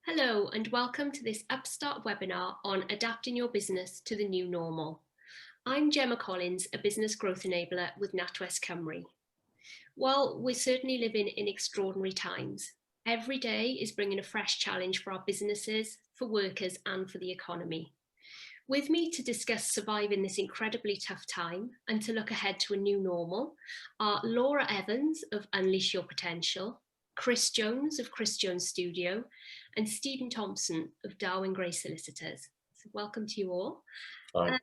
Hello and welcome to this UpStart webinar on adapting your business to the new normal. I'm Gemma Collins, a business growth enabler with NatWest Cymru. While we're certainly living in extraordinary times, every day is bringing a fresh challenge for our businesses, for workers and for the economy. With me to discuss surviving this incredibly tough time and to look ahead to a new normal are Laura Evans of Unleash Your Potential, Chris Jones of Chris Jones Studio, and Stephen Thompson of Darwin Gray Solicitors. So welcome to you all. Hi.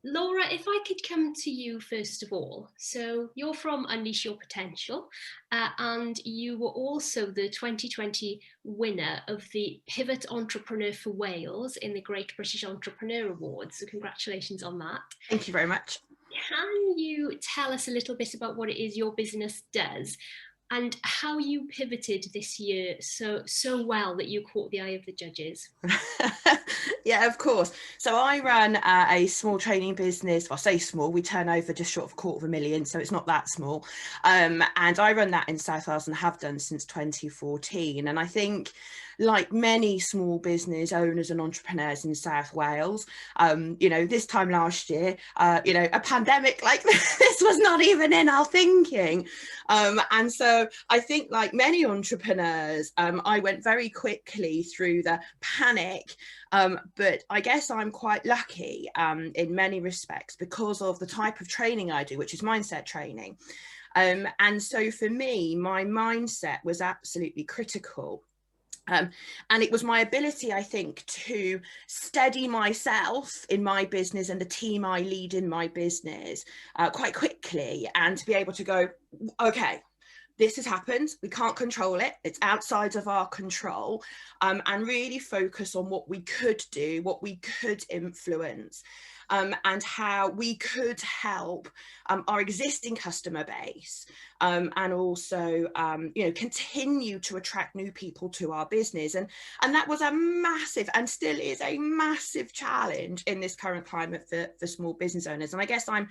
Laura, if I could come to you first of all. So you're from Unleash Your Potential, and you were also the 2020 winner of the Pivot Entrepreneur for Wales in the Great British Entrepreneur Awards. So congratulations on that. Thank you very much. Can you tell us a little bit about what it is your business does and how you pivoted this year so well that you caught the eye of the judges? Yeah, of course. So I run a small training business. Well, I say small, we turn over just short of £250,000, so it's not that small. And I run that in South Wales and have done since 2014. And I think, like many small business owners and entrepreneurs in South Wales, this time last year, a pandemic like this was not even in our thinking. And so I think, like many entrepreneurs, I went very quickly through the panic. But I guess I'm quite lucky in many respects because of the type of training I do, which is mindset training. And so for me, my mindset was absolutely critical. And it was my ability, I think, to steady myself in my business and the team I lead in my business quite quickly, and to be able to go, okay, this has happened, we can't control it, it's outside of our control, and really focus on what we could do, what we could influence, and how we could help our existing customer base, and also continue to attract new people to our business. And that was a massive, and still is a massive, challenge in this current climate for small business owners. And I guess I'm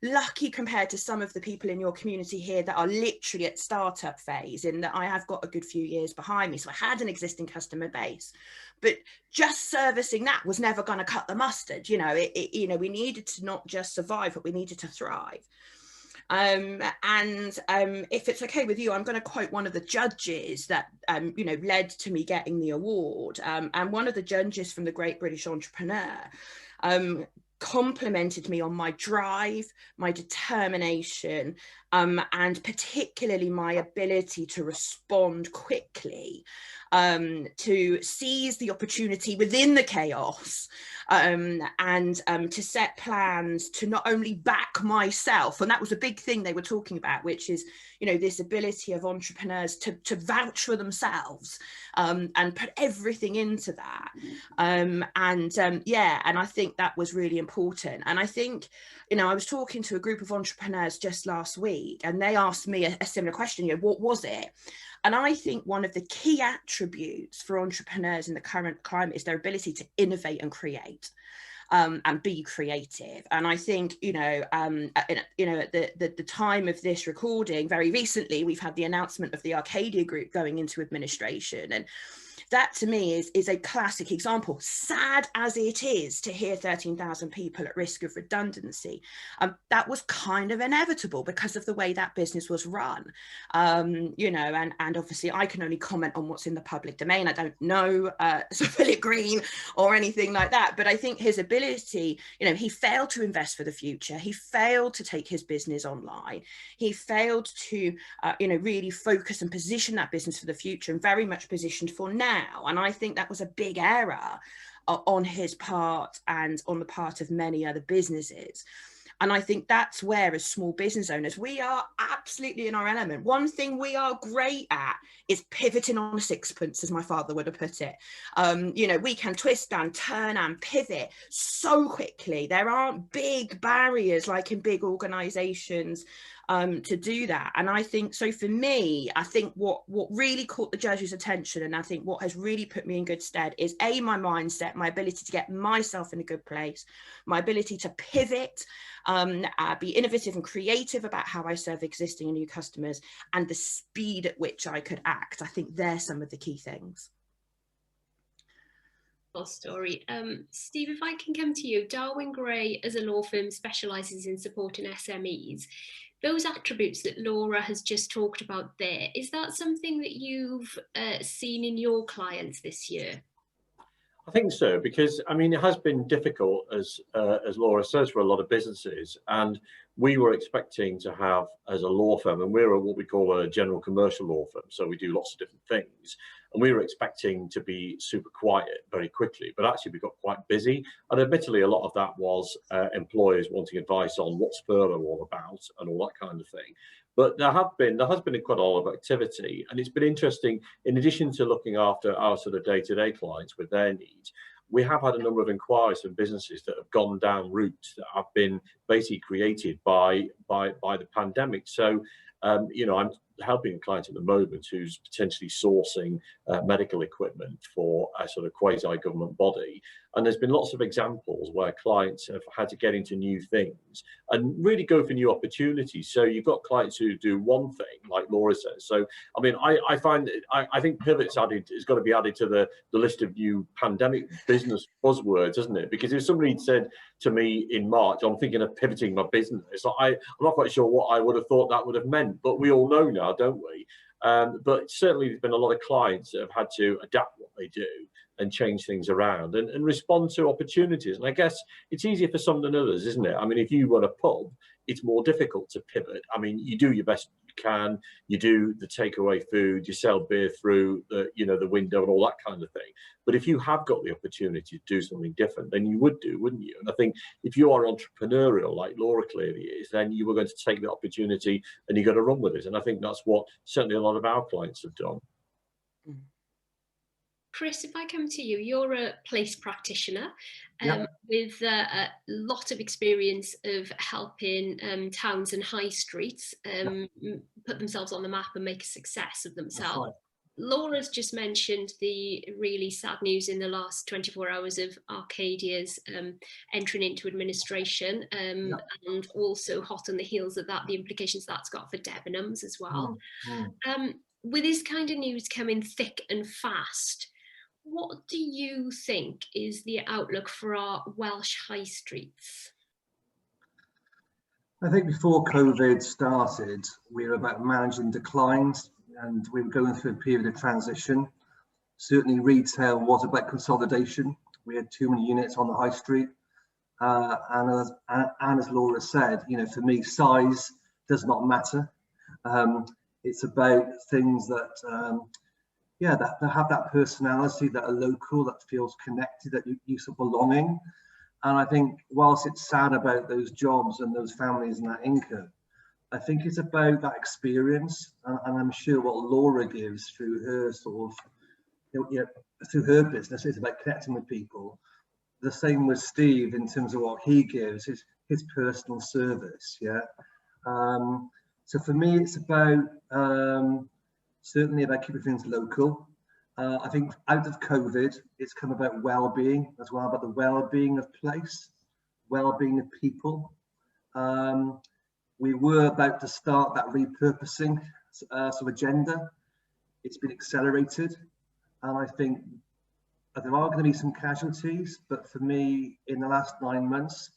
lucky compared to some of the people in your community here that are literally at startup phase, in that I have got a good few years behind me. So I had an existing customer base, but just servicing that was never going to cut the mustard. We needed to not just survive, but we needed to thrive. If it's okay with you, I'm going to quote one of the judges that led to me getting the award. And one of the judges from the Great British Entrepreneur complimented me on my drive, my determination, and particularly my ability to respond quickly, to seize the opportunity within the chaos, and to set plans to not only back myself. And that was a big thing they were talking about, which is, this ability of entrepreneurs to vouch for themselves, and put everything into that. And I think that was really important. And I think, I was talking to a group of entrepreneurs just last week, and they asked me a similar question, what was it? And I think one of the key attributes for entrepreneurs in the current climate is their ability to innovate and create. And be creative. And I think, at the time of this recording, very recently, we've had the announcement of the Arcadia Group going into administration. And that to me is a classic example, sad as it is to hear 13,000 people at risk of redundancy. That was kind of inevitable because of the way that business was run. And obviously I can only comment on what's in the public domain. I don't know Sir Philip Green or anything like that, but I think his ability, he failed to invest for the future. He failed to take his business online. He failed to, really focus and position that business for the future, and very much positioned for now. And I think that was a big error on his part and on the part of many other businesses. And I think that's where, as small business owners, we are absolutely in our element. One thing we are great at is pivoting on a sixpence, as my father would have put it. We can twist and turn and pivot so quickly. There aren't big barriers like in big organizations to do that. And I think, so for me, I think what really caught the judge's attention, and I think what has really put me in good stead, is my mindset, my ability to get myself in a good place, my ability to pivot, be innovative and creative about how I serve existing and new customers, and the speed at which I could act. I think they're some of the key things. Full story. Steve, if I can come to you, Darwin Gray as a law firm specialises in supporting SMEs. Those attributes that Laura has just talked about there, is that something that you've seen in your clients this year? I think so, because I mean it has been difficult, as Laura says, for a lot of businesses, and we were expecting to have, as a law firm, and we're what we call a general commercial law firm, so we do lots of different things, and we were expecting to be super quiet very quickly, but actually we got quite busy, and admittedly a lot of that was employers wanting advice on what's furlough all about and all that kind of thing. But there has been quite a lot of activity, and it's been interesting. In addition to looking after our sort of day-to-day clients with their needs, we have had a number of inquiries from businesses that have gone down routes that have been basically created by the pandemic. So, you know, I'm helping a client at the moment who's potentially sourcing medical equipment for a sort of quasi-government body. And there's been lots of examples where clients have had to get into new things and really go for new opportunities. So you've got clients who do one thing, like Laura says. So, I mean, I think pivot's added, is going to be added to the list of new pandemic business buzzwords, isn't it? Because if somebody said to me in March, I'm thinking of pivoting my business, I'm not quite sure what I would have thought that would have meant, but we all know now, don't we? But certainly there's been a lot of clients that have had to adapt what they do and change things around and respond to opportunities. And I guess it's easier for some than others, isn't it? I mean, if you run a pub, it's more difficult to pivot. I mean, you do your best you can, you do the takeaway food, you sell beer through the, you know, the window and all that kind of thing. But if you have got the opportunity to do something different, then you would do, wouldn't you? And I think if you are entrepreneurial, like Laura clearly is, then you were going to take the opportunity and you're going to run with it. And I think that's what certainly a lot of our clients have done. Chris, if I come to you, you're a place practitioner with a lot of experience of helping towns and high streets put themselves on the map and make a success of themselves. Right. Laura's just mentioned the really sad news in the last 24 hours of Arcadia's entering into administration, and also hot on the heels of that, the implications that's got for Debenhams as well. With this kind of news coming thick and fast, what do you think is the outlook for our Welsh high streets? I think before COVID started, we were about managing declines and we were going through a period of transition. Certainly retail was about consolidation. We had too many units on the high street. And as Laura said, you know, for me, size does not matter. It's about things that, that have that personality, that are local, that feels connected, that you sort of belonging. And I think whilst it's sad about those jobs and those families and that income, I think it's about that experience. And I'm sure what Laura gives through her sort of, through her business is about connecting with people. The same with Steve in terms of what he gives, his personal service. So for me, it's about certainly about keeping things local. I think out of COVID, it's come about well-being as well, about the well-being of place, well-being of people. We were about to start that repurposing sort of agenda. It's been accelerated, and I think there are going to be some casualties. But for me, in the last 9 months,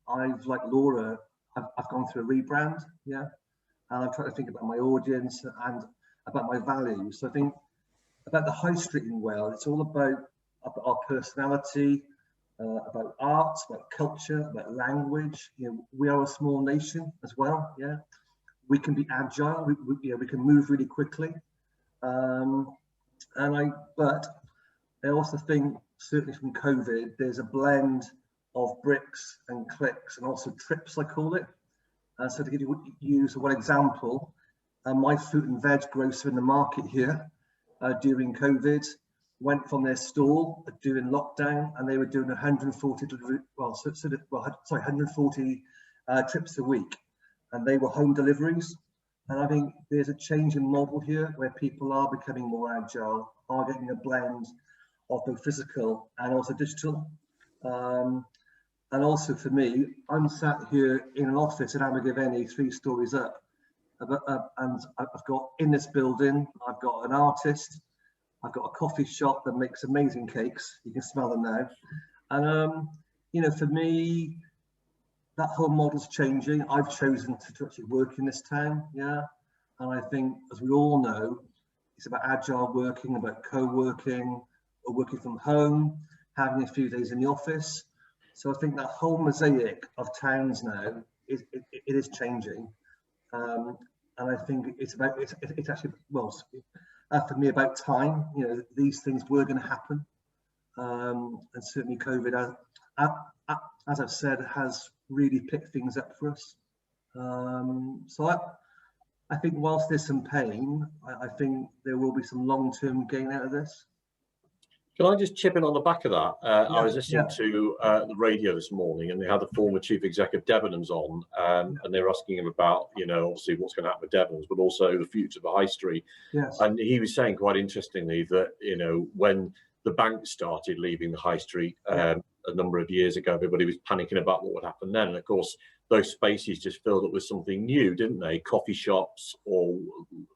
I've, like Laura, I've gone through a rebrand, and I'm trying to think about my audience and about my values. So I think about the high street in Wales, it's all about our personality, about art, about culture, about language. You know, we are a small nation as well. We can be agile. We can move really quickly. But I also think, certainly from COVID, there's a blend of bricks and clicks and also trips, I call it. So to give you use one example, my fruit and veg grocer in the market here during COVID went from their stall during lockdown, and they were doing 140 trips a week, and they were home deliveries. And I think there's a change in model here where people are becoming more agile, are getting a blend of both physical and also digital. And also for me, I'm sat here in an office in Abergavenny, 3 stories up, and I've got in this building, I've got an artist, I've got a coffee shop that makes amazing cakes. You can smell them now. And, you know, for me, that whole model's changing. I've chosen to actually work in this town, yeah. And I think, as we all know, it's about agile working, about co-working, or working from home, having a few days in the office. So I think that whole mosaic of towns now, it is changing. And I think it's actually, well, for me, about time. You know, these things were going to happen. And certainly COVID, as I've said, has really picked things up for us. So I think whilst there's some pain, I think there will be some long-term gain out of this. Can I just chip in on the back of that? Yeah, I was listening to the radio this morning, and they had the former chief exec of Debenhams on, and they were asking him about, you know, obviously what's going to happen with Debenhams, but also the future of the high street. Yes. And he was saying quite interestingly that, you know, when the banks started leaving the high street a number of years ago, everybody was panicking about what would happen then. And of course, those spaces just filled up with something new, didn't they? Coffee shops or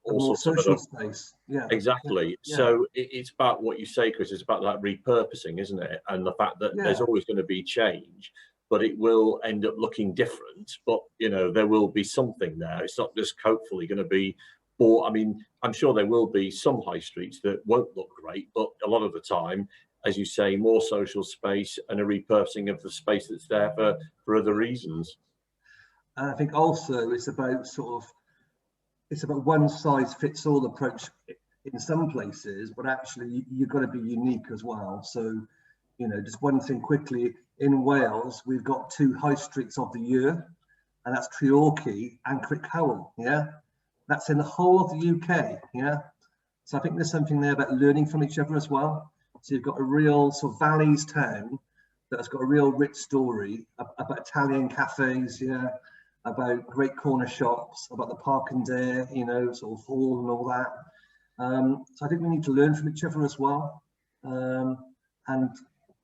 all more sorts social of space. Yeah. Exactly. Yeah. So it's about what you say, Chris. It's about that repurposing, isn't it? And the fact that there's always going to be change, but it will end up looking different. But you know, there will be something there. It's not just hopefully going to be. Or I mean, I'm sure there will be some high streets that won't look great, but a lot of the time, as you say, more social space and a repurposing of the space that's there for other reasons. And I think also it's about one size fits all approach in some places, but actually you've got to be unique as well. So, you know, just one thing quickly, in Wales, we've got 2 high streets of the year, and that's Treorchy and Crickhowell, yeah? That's in the whole of the UK, yeah? So I think there's something there about learning from each other as well. So you've got a real sort of valleys town that has got a real rich story about Italian cafes, yeah, about great corner shops, about the Park and Dare, you know, sort of hall and all that. So I think we need to learn from each other as well. And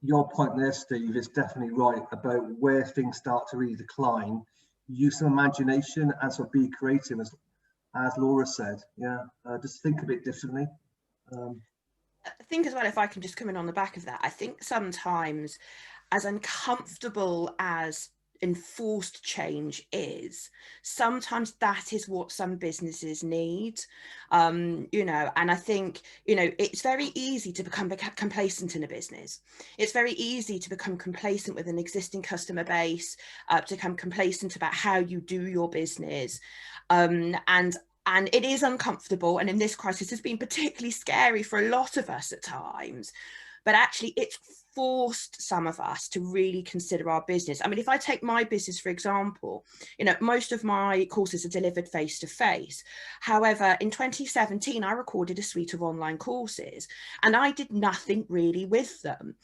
your point there, Steve, is definitely right about where things start to really decline. Use some imagination and sort of be creative, as Laura said. Yeah, just think a bit differently. I think as well, if I can just come in on the back of that, I think sometimes, as uncomfortable as enforced change is, sometimes that is what some businesses need, you know. And I think, you know, it's very easy to become complacent in a business. It's very easy to become complacent with an existing customer base, to become complacent about how you do your business, and it is uncomfortable, and in this crisis has been particularly scary for a lot of us at times, but actually it's forced some of us to really consider our business. I mean, if I take my business, for example, you know, most of my courses are delivered face to face. However, in 2017, I recorded a suite of online courses and I did nothing really with them.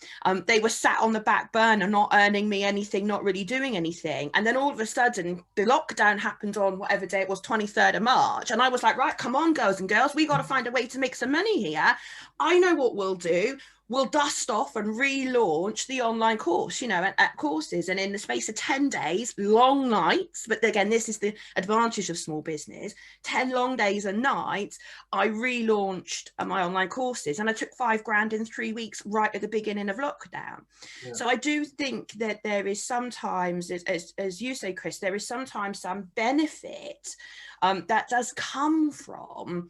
They were sat on the back burner, not earning me anything, not really doing anything. And then all of a sudden, the lockdown happened on whatever day it was, 23rd of March. And I was like, right, come on, girls and girls, we got to find a way to make some money here. I know what we'll do. We'll dust off and relaunch the online course, you know, at courses. And in the space of 10 days, long nights, but again, this is the advantage of small business, 10 long days and nights, I relaunched my online courses, and I took $5,000 in 3 weeks right at the beginning of lockdown. Yeah. So I do think that there is sometimes, as you say, Chris, there is sometimes some benefit that does come from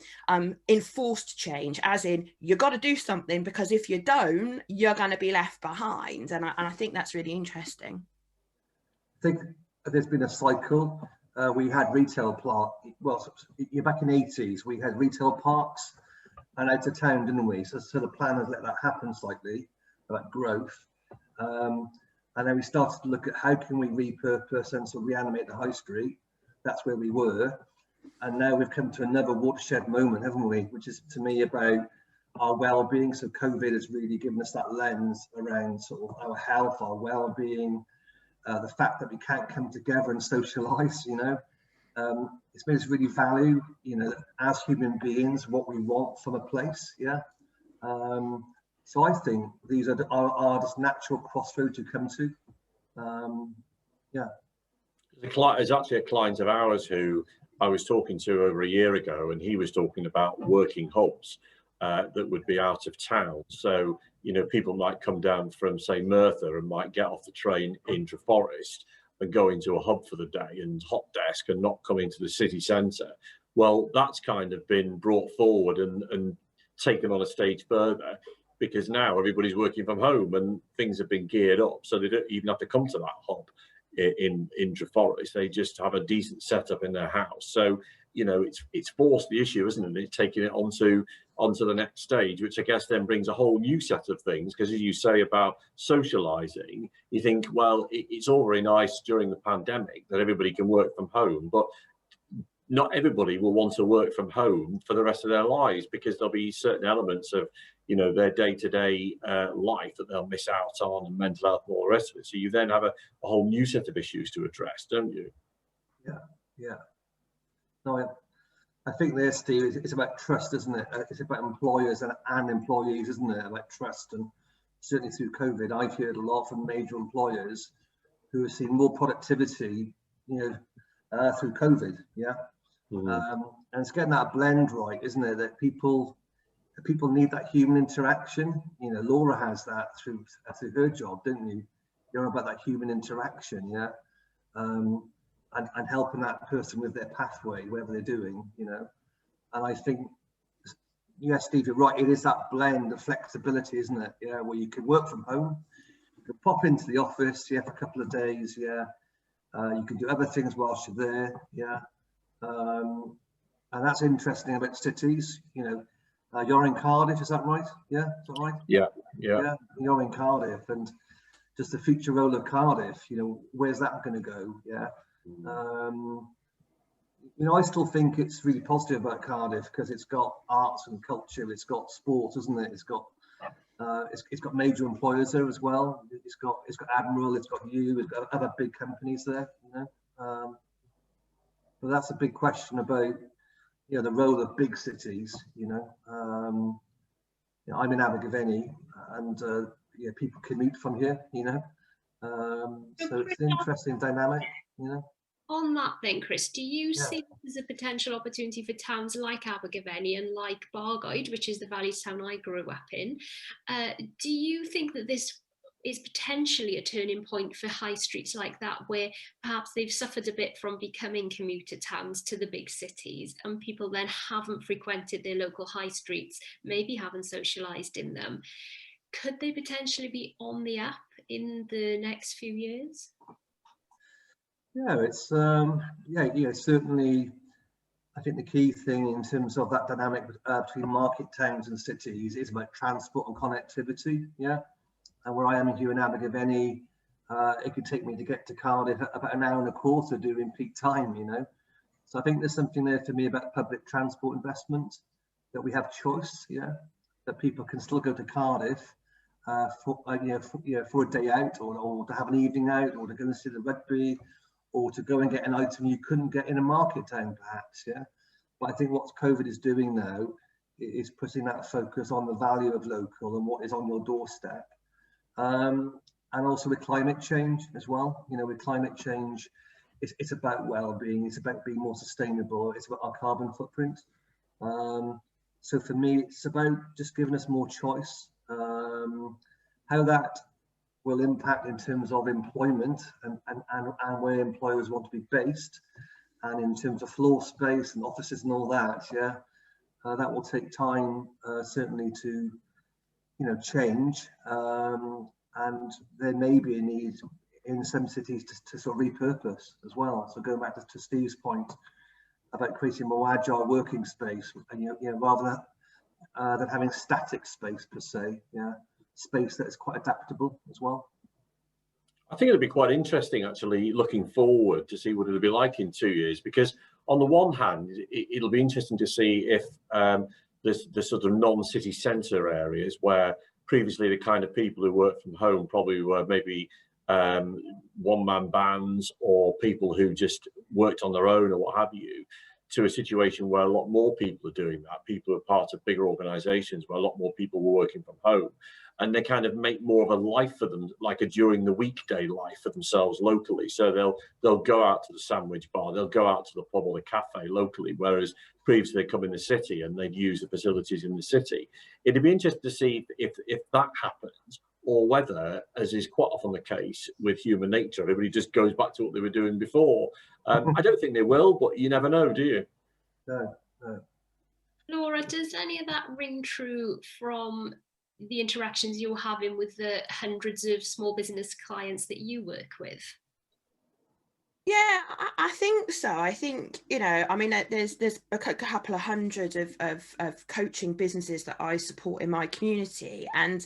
enforced change, as in you got to do something, because if you don't, you're going to be left behind. And I think that's really interesting. I think there's been a cycle. We had retail you're back in the 80s, we had retail parks and out of town, didn't we? So the plan has let that happen slightly, about growth. And then we started to look at how can we repurpose and sort of reanimate the high street. That's where we were. And now we've come to another watershed moment, haven't we? Which is, to me, about our well-being. So COVID has really given us that lens around sort of our health, our well-being, the fact that we can't come together and socialise, you know. It's made us really value, you know, as human beings, what we want from a place, yeah. So I think these are just natural crossroads to come to, yeah. There's actually a client of ours who I was talking to over a year ago, and he was talking about working hubs. that would be out of town. So, you know, people might come down from, say, Merthyr and might get off the train in Treforest and go into a hub for the day and hot desk and not come into the city centre. Well, that's kind of been brought forward and taken on a stage further, because now everybody's working from home and things have been geared up, so they don't even have to come to that hub in Treforest. They just have a decent setup in their house. So, you know, it's forced the issue, isn't it? It's taking it onto the next stage, which I guess then brings a whole new set of things, because as you say about socializing, you think, well, it's all very nice during the pandemic that everybody can work from home, but not everybody will want to work from home for the rest of their lives, because there'll be certain elements of, you know, their day-to-day life that they'll miss out on, and mental health and all the rest of it. So you then have a whole new set of issues to address, don't you? Yeah. No, I think there, Steve, it's about trust, isn't it? It's about employers and employees, isn't it? About trust. And certainly through COVID, I've heard a lot from major employers who have seen more productivity, you know, through COVID. Yeah. And it's getting that blend right, isn't it? That people need that human interaction. You know, Laura has that through her job, didn't you? You're about that human interaction, yeah. And helping that person with their pathway, whatever they're doing, you know. And I think, yes, Steve, you're right. It is that blend of flexibility, isn't it? Yeah, where you can work from home, you can pop into the office, yeah, for a couple of days, yeah. You can do other things whilst you're there, yeah. And that's interesting about cities. You know, you're in Cardiff, is that right? Yeah, is that right? Yeah. You're in Cardiff, and just the future role of Cardiff. You know, where's that going to go? Yeah. You know, I still think it's really positive about Cardiff because it's got arts and culture, it's got sport, isn't it? It's got major employers there as well. It's got Admiral, it's got it's got other big companies there. You know, but that's a big question about, you know, the role of big cities. You know, I'm in Abergavenny, and yeah, people commute from here. You know, so it's an interesting dynamic. You know. On that then, Chris, do you see there's a potential opportunity for towns like Abergavenny and like Bargoed, which is the Valleys town I grew up in? Do you think that this is potentially a turning point for high streets like that, where perhaps they've suffered a bit from becoming commuter towns to the big cities, and people then haven't frequented their local high streets, maybe haven't socialised in them? Could they potentially be on the up in the next few years? Yeah, it's yeah, certainly. I think the key thing in terms of that dynamic between market towns and cities is about transport and connectivity. Yeah, and where I am here in Abergavenny, it could take me to get to Cardiff about an hour and a quarter during peak time. You know, so I think there's something there for me about public transport investment, that we have choice. Yeah, that people can still go to Cardiff for a day out, or to have an evening out, or to go and see the rugby, or to go and get an item you couldn't get in a market town, perhaps. Yeah, but I think what COVID is doing now is putting that focus on the value of local and what is on your doorstep, and also with climate change as well. You know, with climate change, it's about well-being, it's about being more sustainable, it's about our carbon footprint. So for me, it's about just giving us more choice. How that will impact in terms of employment and where employers want to be based, and in terms of floor space and offices and all that, yeah, that will take time certainly to, you know, change, and there may be a need in some cities to sort of repurpose as well. So going back to Steve's point about creating more agile working space, and you know rather than having static space per se, yeah, space that is quite adaptable as well. I think it'll be quite interesting, actually, looking forward to see what it'll be like in 2 years, because on the one hand, it'll be interesting to see if the sort of non-city centre areas, where previously the kind of people who work from home probably were maybe one-man bands or people who just worked on their own or what have you, to a situation where a lot more people are doing that. People are part of bigger organizations where a lot more people were working from home, and they kind of make more of a life for them, like a during the weekday life for themselves locally. So they'll go out to the sandwich bar, they'll go out to the pub or the cafe locally, whereas previously they come in the city and they'd use the facilities in the city. It'd be interesting to see if that happens, or whether, as is quite often the case with human nature, everybody just goes back to what they were doing before. I don't think they will, but you never know, do you? No, no. Laura, does any of that ring true from the interactions you're having with the hundreds of small business clients that you work with? Yeah, I think so. I think, you know, I mean, there's a couple of hundred of coaching businesses that I support in my community, and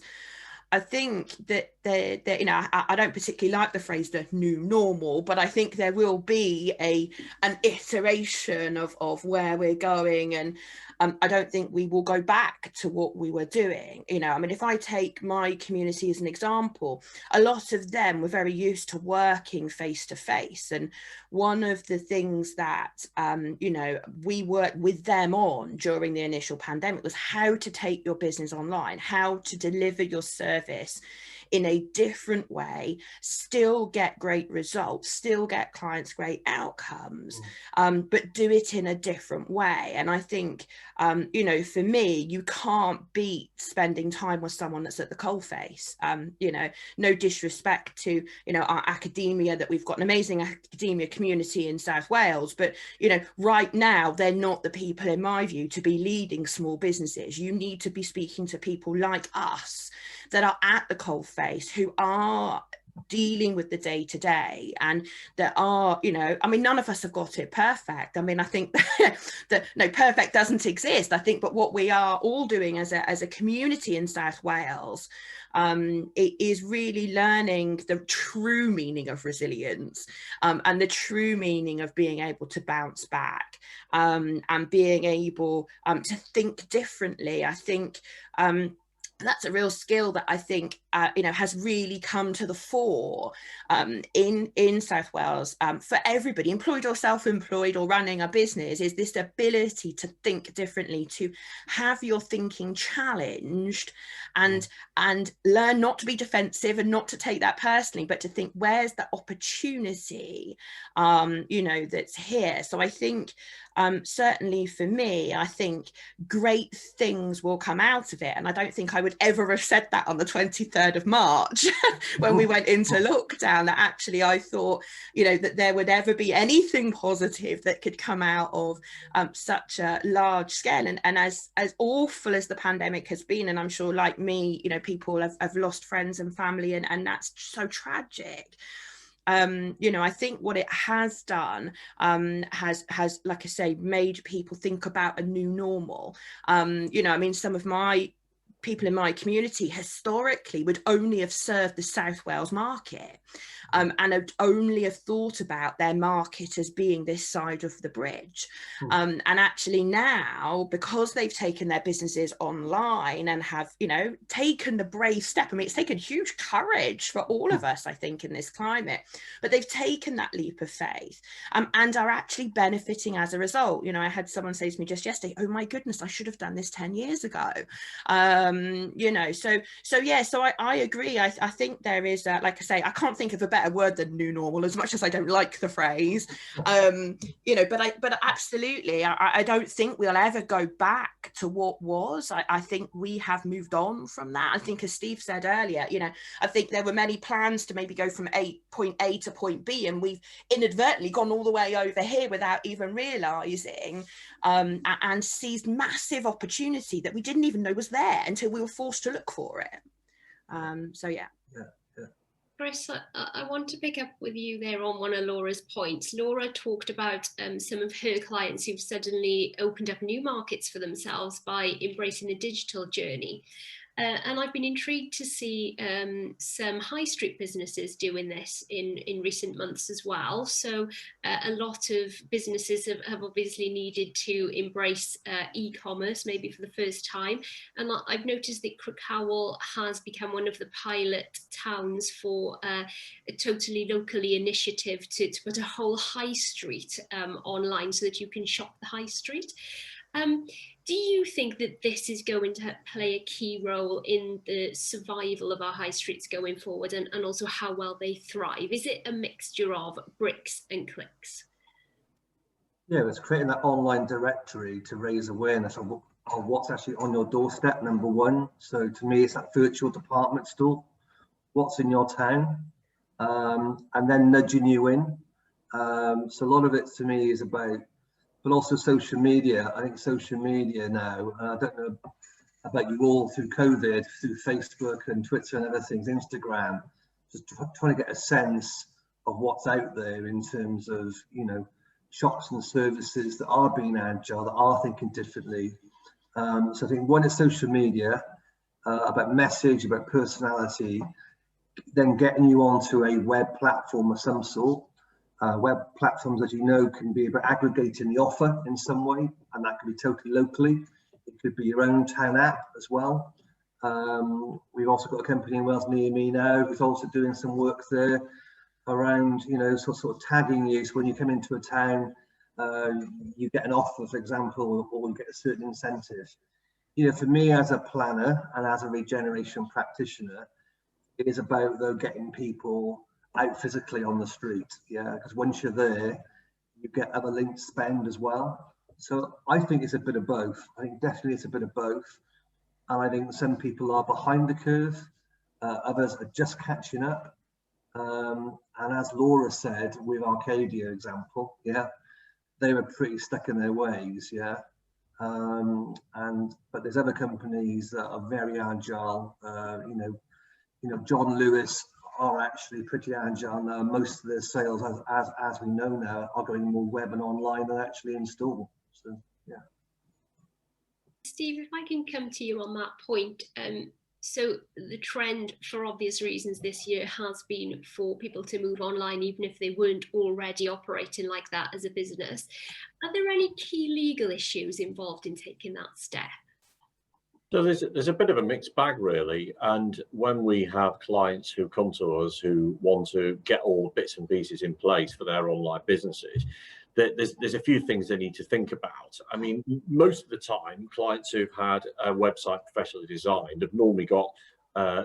I think that you know, I don't particularly like the phrase the new normal, but I think there will be an iteration of where we're going, and I don't think we will go back to what we were doing. You know, I mean, if I take my community as an example, a lot of them were very used to working face to face, and one of the things that you know, we worked with them on during the initial pandemic was how to take your business online, how to deliver your service in a different way, still get great results, still get clients great outcomes, but do it in a different way. And I think, you know, for me, you can't beat spending time with someone that's at the coalface. You know, no disrespect to, you know, our academia, that we've got an amazing academia community in South Wales, but, you know, right now, they're not the people, in my view, to be leading small businesses. You need to be speaking to people like us that are at the coalface, who are dealing with the day to day, and that are, you know, I mean, none of us have got it perfect. I mean, I think that no, perfect doesn't exist, I think, but what we are all doing as a community in South Wales, it is really learning the true meaning of resilience, and the true meaning of being able to bounce back, and being able to think differently. I think that's a real skill that I think, you know, has really come to the fore in South Wales, for everybody, employed or self-employed or running a business, is this ability to think differently, to have your thinking challenged, and learn not to be defensive and not to take that personally, but to think, where's the opportunity, you know, that's here. So I think, certainly for me, I think great things will come out of it. And I don't think I would ever have said that on the 23rd of March when we went into lockdown, that actually I thought, you know, that there would ever be anything positive that could come out of such a large scale. And as awful as the pandemic has been, and I'm sure, like me, you know, people have lost friends and family, and that's so tragic. You know, I think what it has done has, like I say, made people think about a new normal. You know, I mean, some of my people in my community historically would only have served the South Wales market, and would only have thought about their market as being this side of the bridge. And actually now, because they've taken their businesses online and have, you know, taken the brave step, I mean, it's taken huge courage for all of us, I think, in this climate, but they've taken that leap of faith, and are actually benefiting as a result. You know, I had someone say to me just yesterday, oh my goodness, I should have done this 10 years ago. You know, so yeah, so I agree. I think there is, like I say, I can't think of a better word than new normal, as much as I don't like the phrase, you know, but absolutely, I don't think we'll ever go back to what was. I think we have moved on from that. I think, as Steve said earlier, you know, I think there were many plans to maybe go from point A to point B, and we've inadvertently gone all the way over here without even realizing, and seized massive opportunity that we didn't even know was there until we were forced to look for it. So yeah. Chris, I want to pick up with you there on one of Laura's points. Laura talked about some of her clients who've suddenly opened up new markets for themselves by embracing the digital journey. And I've been intrigued to see some high street businesses doing this in recent months as well. So a lot of businesses have obviously needed to embrace e-commerce, maybe for the first time. And I've noticed that Crickhowell has become one of the pilot towns for a totally locally initiative to put a whole high street online so that you can shop the high street. Do you think that this is going to play a key role in the survival of our high streets going forward, and also how well they thrive? Is it a mixture of bricks and clicks? Yeah, it's creating that online directory to raise awareness of what's actually on your doorstep, number one. So to me, it's that virtual department store, what's in your town, and then nudging you in. So a lot of it to me is about, but also social media. I think social media now, I don't know about you all, through COVID, through Facebook and Twitter and other things, Instagram, just trying to get a sense of what's out there in terms of, you know, shops and services that are being agile, that are thinking differently. So I think one is social media, about message, about personality, then getting you onto a web platform of some sort. Web platforms, as you know, can be about aggregating the offer in some way, and that can be totally locally. It could be your own town app as well. We've also got a company in Wales near me now who's also doing some work there around, you know, sort of tagging you. So when you come into a town, you get an offer, for example, or you get a certain incentive. You know, for me as a planner and as a regeneration practitioner, it is about, though, getting people out physically on the street, yeah, because once you're there, you get other linked spend as well. So I think it's a bit of both. I think definitely it's a bit of both, and I think some people are behind the curve, others are just catching up. And as Laura said, with Arcadia example, yeah, they were pretty stuck in their ways, yeah. But there's other companies that are very agile. You know, John Lewis are actually pretty agile now. Most of their sales, as we know now, are going more web and online than actually in store. So yeah. Steve, if I can come to you on that point. So the trend, for obvious reasons, this year has been for people to move online, even if they weren't already operating like that as a business. Are there any key legal issues involved in taking that step? So there's a bit of a mixed bag, really. And when we have clients who come to us who want to get all the bits and pieces in place for their online businesses, there's a few things they need to think about. I mean, most of the time, clients who've had a website professionally designed have normally got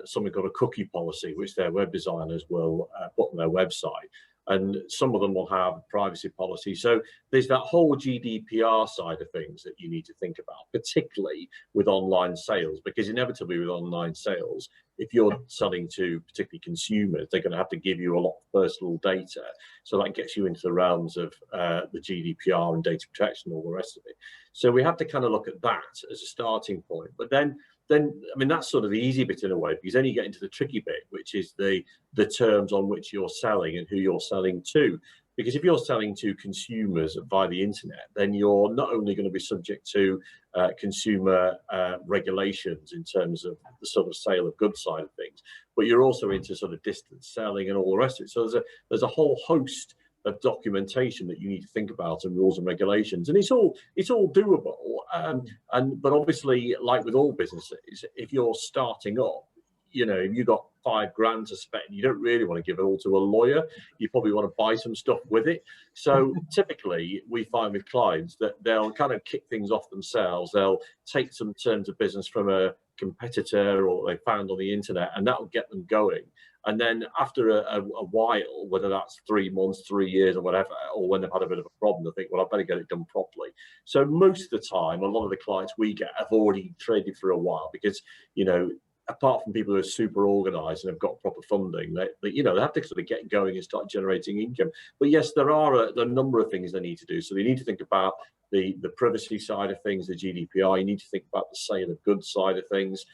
something called a cookie policy, which their web designers will put on their website. And some of them will have a privacy policy. So there's that whole GDPR side of things that you need to think about, particularly with online sales, because inevitably with online sales, if you're selling to particularly consumers, they're going to have to give you a lot of personal data. So that gets you into the realms of the GDPR and data protection, all the rest of it. So we have to kind of look at that as a starting point. But then I mean, that's sort of the easy bit in a way, because then you get into the tricky bit, which is the terms on which you're selling and who you're selling to. Because if you're selling to consumers via the internet, then you're not only going to be subject to consumer regulations in terms of the sort of sale of goods side of things, but you're also into sort of distance selling and all the rest of it. So there's a whole host of documentation that you need to think about, and rules and regulations, and it's all doable. But obviously, like with all businesses, if you're starting up, you know, if you've got £5,000 to spend, you don't really want to give it all to a lawyer. You probably want to buy some stuff with it. So typically we find with clients that they'll kind of kick things off themselves. They'll take some terms of business from a competitor or they found on the internet, and that'll get them going. And then after a while, whether that's 3 months, 3 years or whatever, or when they've had a bit of a problem, they think, well, I better get it done properly. So most of the time, a lot of the clients we get have already traded for a while, because, you know, apart from people who are super organized and have got proper funding, they have to sort of get going and start generating income. But yes, there are a number of things they need to do. So they need to think about the privacy side of things, the GDPR. You need to think about the sale of goods side of things.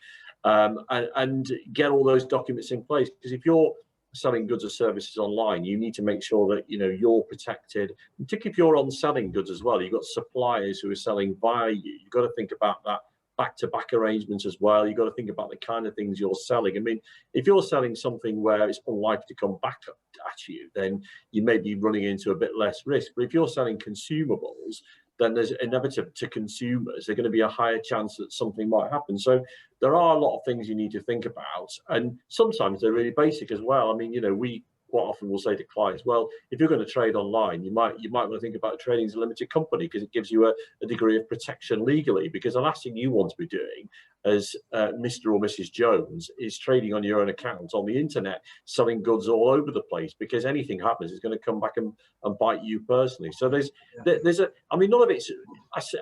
And get all those documents in place, because if you're selling goods or services online, you need to make sure that, you know, you're protected, particularly if you're on selling goods as well. You've got suppliers who are selling via you. You've got to think about that back-to-back arrangements as well. You've got to think about the kind of things you're selling. I mean, if you're selling something where it's unlikely to come back at you, then you may be running into a bit less risk. But if you're selling consumables, then there's inevitable to consumers, there's going to be a higher chance that something might happen. So there are a lot of things you need to think about, and sometimes they're really basic as well. I mean, you know, we quite often will say to clients, well, if you're going to trade online, you might want to think about trading as a limited company, because it gives you a degree of protection legally. Because the last thing you want to be doing as Mr. or Mrs. Jones is trading on your own account on the internet, selling goods all over the place, because anything happens, it's going to come back and bite you personally. So there's I mean, none of it's,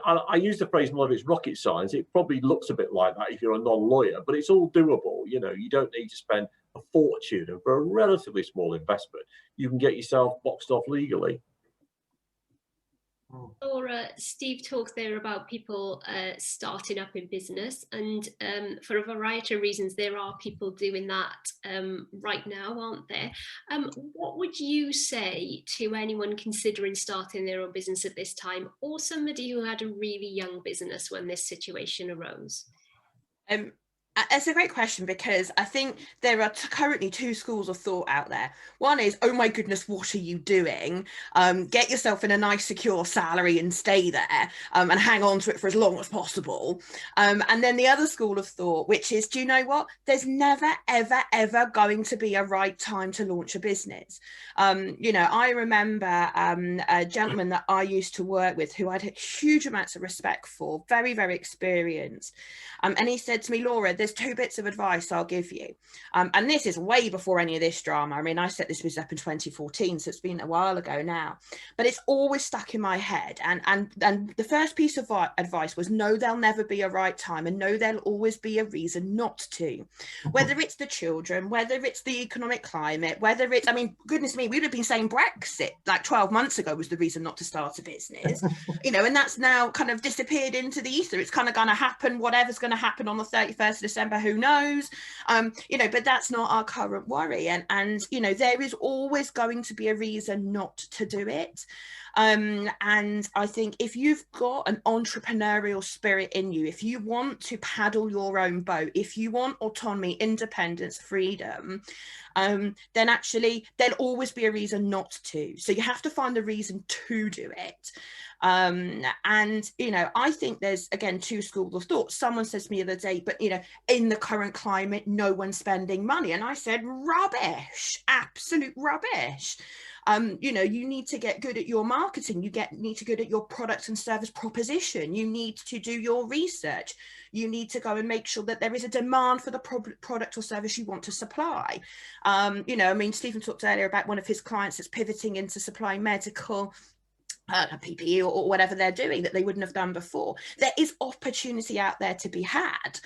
I use the phrase, none of it's rocket science. It probably looks a bit like that if you're a non-lawyer, but it's all doable. You know, you don't need to spend a fortune, and for a relatively small investment, you can get yourself boxed off legally. Laura, Steve talked there about people starting up in business, and for a variety of reasons, there are people doing that right now, aren't there? What would you say to anyone considering starting their own business at this time, or somebody who had a really young business when this situation arose? It's a great question, because I think there are currently two schools of thought out there. One is, oh my goodness, what are you doing? Get yourself in a nice secure salary and stay there, and hang on to it for as long as possible. And then the other school of thought, which is, do you know what? There's never, ever, ever going to be a right time to launch a business. You know, I remember a gentleman that I used to work with who I had huge amounts of respect for, very, very experienced. And he said to me, Laura, there's two bits of advice I'll give you. And this is way before any of this drama. I mean, I set this business up in 2014, so it's been a while ago now, but it's always stuck in my head. And the first piece of advice was, no, there'll never be a right time, and no, there'll always be a reason not to. Whether it's the children, whether it's the economic climate, whether it's, I mean, goodness me, we would have been saying Brexit like 12 months ago was the reason not to start a business, you know, and that's now kind of disappeared into the ether. It's kind of going to happen, whatever's going to happen on the 31st of December, who knows, you know, but that's not our current worry. And you know, there is always going to be a reason not to do it. And I think if you've got an entrepreneurial spirit in you, if you want to paddle your own boat, if you want autonomy, independence, freedom, then actually there'll always be a reason not to. So you have to find the reason to do it. And, you know, I think there's, again, two schools of thought. Someone says to me the other day, but, you know, in the current climate, no one's spending money. And I said, rubbish, absolute rubbish. You know, you need to get good at your marketing. Need to get good at your product and service proposition. You need to do your research. You need to go and make sure that there is a demand for the product or service you want to supply. You know, I mean, Stephen talked earlier about one of his clients that's pivoting into supplying medical PPE or whatever they're doing that they wouldn't have done before. There is opportunity out there to be had.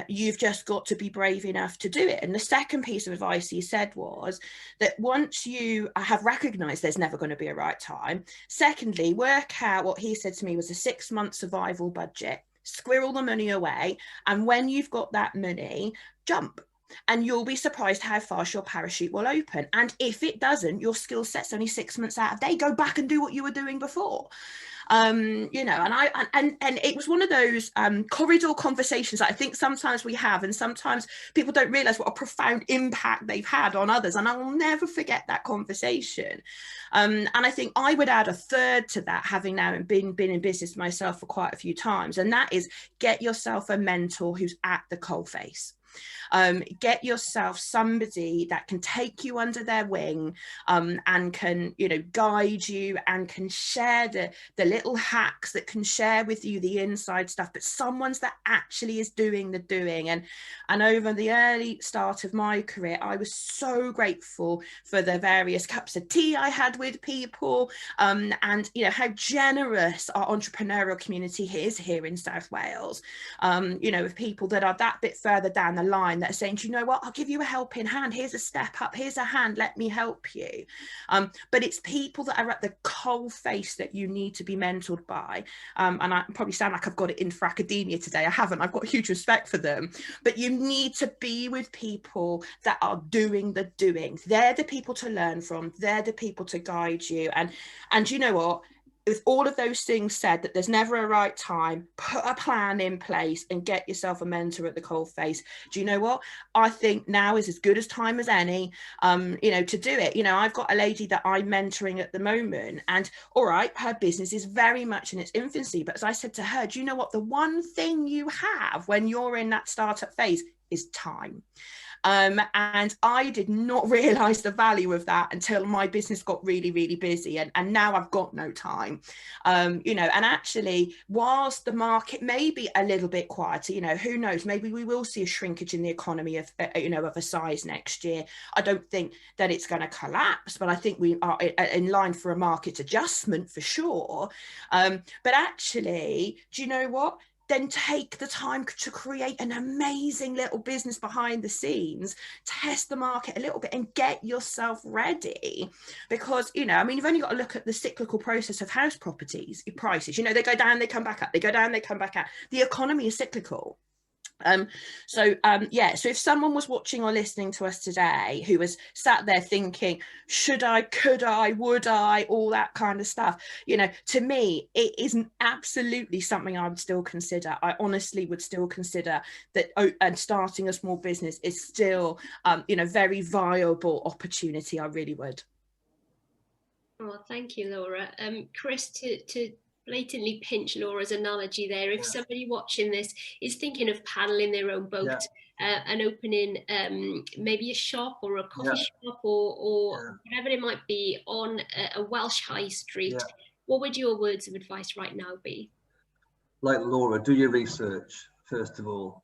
You've just got to be brave enough to do it. And the second piece of advice he said was that once you have recognized there's never going to be a right time, secondly, work out what he said to me was a 6-month survival budget, squirrel the money away, and when you've got that money, jump. And you'll be surprised how fast your parachute will open. And if it doesn't, your skill set's only 6 months out of date. Go back and do what you were doing before. You know, and it was one of those corridor conversations that I think sometimes we have, and sometimes people don't realize what a profound impact they've had on others. And I will never forget that conversation. And I think I would add a third to that, having now been in business myself for quite a few times, and that is get yourself a mentor who's at the coalface. Get yourself somebody that can take you under their wing, and can, you know, guide you and can share the little hacks, that can share with you the inside stuff, but someone's that actually is doing the doing. And over the early start of my career, I was so grateful for the various cups of tea I had with people, and you know how generous our entrepreneurial community is here in South Wales, you know, with people that are that bit further down the line that are saying, do you know what, I'll give you a helping hand, here's a step up, here's a hand, let me help you. But it's people that are at the coal face that you need to be mentored by, and I probably sound like I've got it in for academia today. I haven't. I've got huge respect for them, but you need to be with people that are doing the doing. They're the people to learn from, they're the people to guide you. And you know what, with all of those things said, that there's never a right time, put a plan in place and get yourself a mentor at the coalface. Do you know what? I think now is as good as time as any, you know, to do it. You know, I've got a lady that I'm mentoring at the moment, and all right, her business is very much in its infancy. But as I said to her, do you know what? The one thing you have when you're in that startup phase is time. And I did not realize the value of that until my business got really, really busy. And now I've got no time, you know, and actually, whilst the market may be a little bit quieter, you know, who knows, maybe we will see a shrinkage in the economy of, you know, of a size next year. I don't think that it's going to collapse, but I think we are in line for a market adjustment for sure. But actually, do you know what? Then take the time to create an amazing little business behind the scenes, test the market a little bit and get yourself ready. Because, you know, I mean, you've only got to look at the cyclical process of house properties, prices, you know, they go down, they come back up, they go down, they come back up. The economy is cyclical. So if someone was watching or listening to us today who was sat there thinking, should I, could I, would I, all that kind of stuff, you know, to me it isn't absolutely something I would still consider. I honestly would still consider that, and starting a small business is still you know, very viable opportunity. I really would. Oh, thank you, Laura. Chris, to blatantly pinch Laura's analogy there, if somebody watching this is thinking of paddling their own boat and opening maybe a shop or a coffee shop or whatever it might be on a Welsh high street, what would your words of advice right now be? Like Laura, do your research, first of all.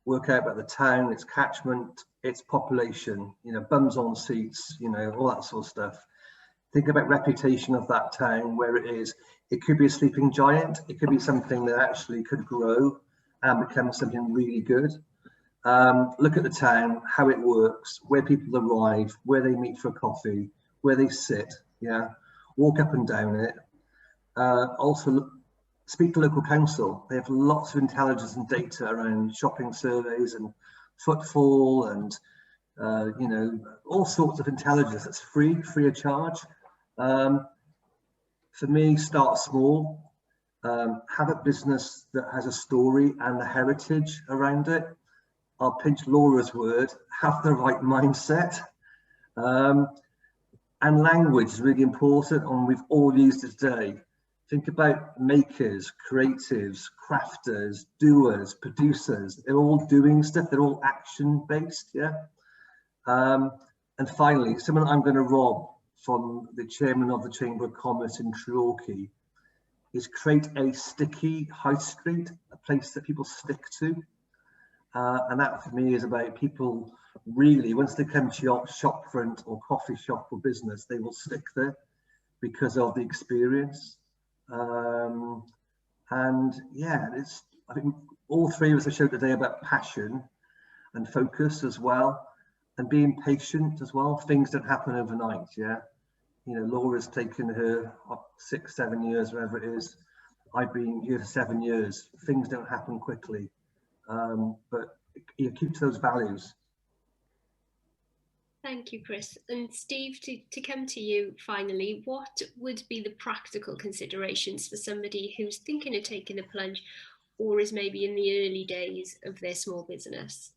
Work out about the town, its catchment, its population, you know, bums on seats, you know, all that sort of stuff. Think about reputation of that town, where it is. It could be a sleeping giant. It could be something that actually could grow and become something really good. Look at the town, how it works, where people arrive, where they meet for coffee, where they sit. Yeah, walk up and down it. Also, speak to local council. They have lots of intelligence and data around shopping surveys and footfall and you know, all sorts of intelligence that's free of charge. For me, start small, have a business that has a story and a heritage around it. I'll pinch Laura's word, have the right mindset. And language is really important, and we've all used it today. Think about makers, creatives, crafters, doers, producers. They're all doing stuff, they're all action-based, yeah? And finally, someone I'm going to rob from the chairman of the Chamber of Commerce in Treorchy is create a sticky high street, a place that people stick to. And that for me is about people really, once they come to your shop front or coffee shop or business, they will stick there because of the experience. And yeah, I think all three of us have showed today about passion and focus as well, and being patient as well. Things don't happen overnight, yeah. You know, Laura's taken her 6, 7 years, whatever it is. I've been here for 7 years. Things don't happen quickly, but you keep to those values. Thank you, Chris. And Steve, to come to you finally, what would be the practical considerations for somebody who's thinking of taking the plunge or is maybe in the early days of their small business?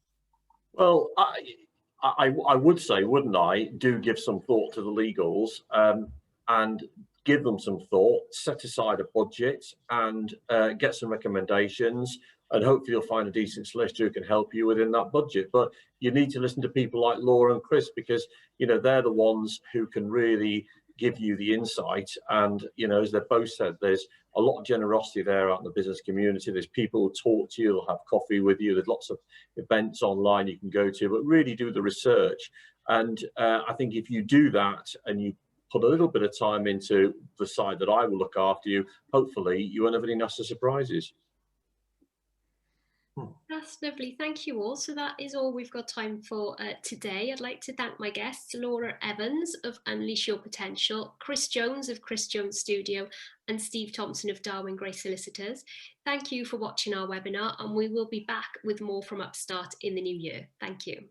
Well, I would say, wouldn't I, do give some thought to the legals and give them some thought, set aside a budget and get some recommendations, and hopefully you'll find a decent solicitor who can help you within that budget. But you need to listen to people like Laura and Chris, because, you know, they're the ones who can really give you the insight. And, you know, as they've both said, there's a lot of generosity there out in the business community. There's people who talk to you, they'll have coffee with you. There's lots of events online you can go to, but really do the research. And I think if you do that and you put a little bit of time into the side that I will look after you, hopefully you won't have any nasty surprises. That's lovely. Thank you all. So that is all we've got time for today. I'd like to thank my guests, Laura Evans of Unleash Your Potential, Chris Jones of Chris Jones Studio, and Steve Thompson of Darwin Gray Solicitors. Thank you for watching our webinar, and we will be back with more from UpStart in the new year. Thank you.